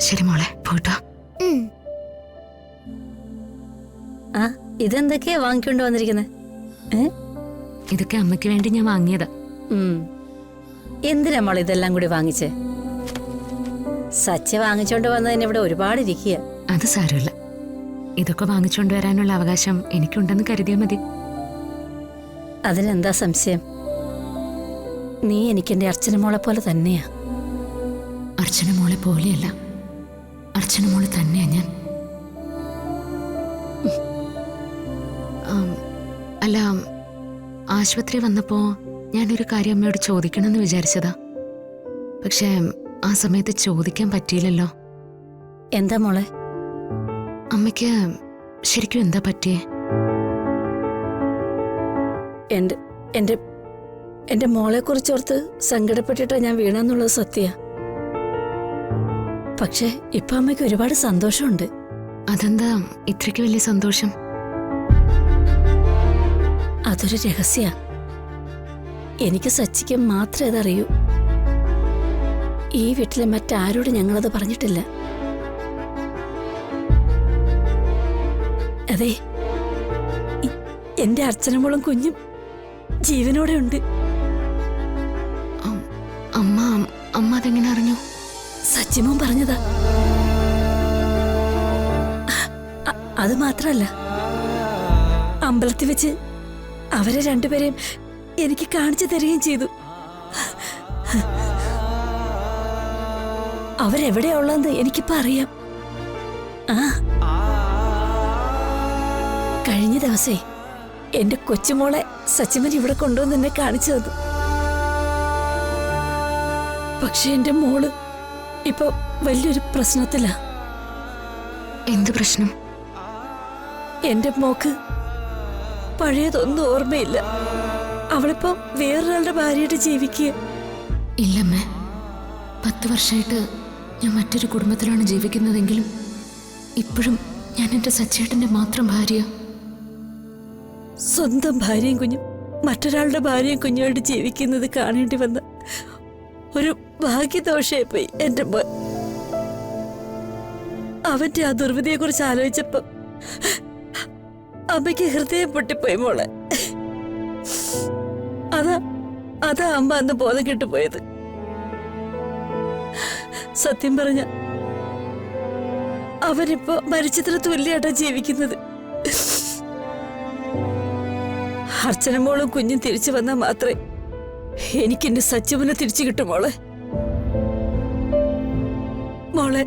ശരി മോളെ, പോയിട്ടോ. ആ, ഇതെന്തൊക്കെയാ വാങ്ങിക്കൊണ്ട് വന്നിരിക്കുന്നത്? ഇതൊക്കെ അമ്മയ്ക്ക് വേണ്ടി ഞാൻ വാങ്ങിയതാ. എന്തിനാ മോൾ ഇതെല്ലാം കൂടി വാങ്ങിച്ചേ? സച്ച വാങ്ങിച്ചോണ്ട് വന്നതിന് ഇവിടെ ഒരുപാട് ഇരിക്കുക. അത് സാരമില്ല, ഇതൊക്കെ വാങ്ങിച്ചോണ്ട് വരാനുള്ള അവകാശം എനിക്കുണ്ടെന്ന് കരുതിയാൽ മതി. അതിനെന്താ സംശയം? നീ എനിക്കെന്റെ അർച്ചന മോളെ പോലെ തന്നെയാ. അർച്ചന മോളെ പോലെയല്ല, അർച്ചന മോളെ തന്നെയാ ഞാൻ. അല്ല, ആശുപത്രി വന്നപ്പോ ഞാനൊരു കാര്യം അമ്മയോട് ചോദിക്കണമെന്ന് വിചാരിച്ചതാ. പക്ഷെ ആ സമയത്ത് ചോദിക്കാൻ പറ്റിയില്ലല്ലോ. എന്താ മോളെ? അമ്മയ്ക്ക് ശരിക്കും എന്താ പറ്റിയേ? എന്റെ മോളെ കുറിച്ചോർത്ത് സങ്കടപ്പെട്ടിട്ടാ ഞാൻ വീണെന്നുള്ളത് സത്യ. പക്ഷെ ഇപ്പൊ അമ്മയ്ക്ക് ഒരുപാട് സന്തോഷമുണ്ട്. അതെന്താ ഇത്രയ്ക്ക് വലിയ സന്തോഷം? അതൊരു രഹസ്യ. എനിക്ക് സച്ചിക്ക് മാത്രമേ അതറിയൂ. ഈ വീട്ടിലെ മറ്റാരോടും ഞങ്ങളത് പറഞ്ഞിട്ടില്ല. അതെ, എന്റെ അർച്ചനമോളും കുഞ്ഞും ജീവനോടെ ഉണ്ട്. അമ്മ അതെങ്ങനെ അറിഞ്ഞു? സച്ചിമോൻ പറഞ്ഞതാ. അത് മാത്രല്ല, അമ്പലത്തിൽ വെച്ച് അവരെ രണ്ടുപേരെയും എനിക്ക് കാണിച്ചു തരികയും ചെയ്തു. അവരെവിടെയാ ഉള്ളതെന്ന് എനിക്കിപ്പോ അറിയാം. കഴിഞ്ഞ ദിവസേ എന്റെ കൊച്ചുമോളെ സച്ചിമൻ ഇവിടെ കൊണ്ടുവന്ന് എന്നെ കാണിച്ചു തന്നു. പക്ഷെ എന്റെ മോള് ഇപ്പൊ വലിയൊരു പ്രശ്നത്തിലാ. എന്ത് പ്രശ്നം? എന്റെ മോക്ക് പഴയതൊന്നും ഓർമ്മയില്ല. അവളിപ്പോ വേറൊരാളുടെ ഭാര്യയായിട്ട് ജീവിക്കുക. ഇല്ലമ്മേ, 10 വർഷമായിട്ട് ഞാൻ മറ്റൊരു കുടുംബത്തിലാണ് ജീവിക്കുന്നതെങ്കിലും ഇപ്പോഴും ഞാൻ എന്റെ സച്ചേട്ടന്റെ മാത്രം ഭാര്യ. സ്വന്തം ഭാര്യയും കുഞ്ഞും മറ്റൊരാളുടെ ഭാര്യയും കുഞ്ഞുമായിട്ട് ജീവിക്കുന്നത് കാണേണ്ടി വന്ന ഒരു ഭാഗ്യദോഷമായി പോയി എന്റെ മോൻ. അവന്റെ ആ ദുർവിധിയെ കുറിച്ച് ആലോചിച്ചപ്പോ അമ്മയ്ക്ക് ഹൃദയം പൊട്ടിപ്പോയി മോളെ. അതാ അമ്മ അന്ന് ബോധം കെട്ടുപോയത്. സത്യം പറഞ്ഞ അവനിപ്പോ മരിച്ചതിന് തുല്യായിട്ടാ ജീവിക്കുന്നത്. അർച്ചന മോളും കുഞ്ഞും തിരിച്ചു വന്നാൽ മാത്രമേ എനിക്ക് എന്റെ സച്ചിമനെ തിരിച്ചു കിട്ടും മോളെ. മോളെ,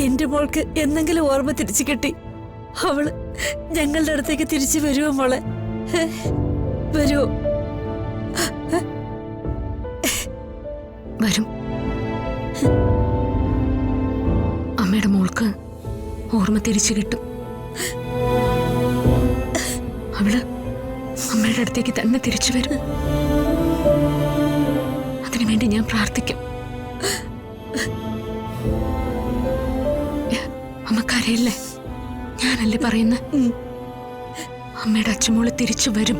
എന്റെ മോൾക്ക് എന്തെങ്കിലും ഓർമ്മ തിരിച്ചു കിട്ടി അവള് ഞങ്ങളുടെ അടുത്തേക്ക് തിരിച്ചു വരുമോ മോളെ? വരുമോ? വരും. അമ്മയുടെ മോൾക്ക് ഓർമ്മ തിരിച്ചു കിട്ടും. അവള് അമ്മയുടെ അടുത്തേക്ക് തന്നെ തിരിച്ചു വരും. അതിനുവേണ്ടി ഞാൻ പ്രാർത്ഥിക്കും. അമ്മക്കറിയില്ലേ, ഞാനല്ലേ പറയുന്ന, അമ്മയുടെ അച്ഛമോള് തിരിച്ചു വരും.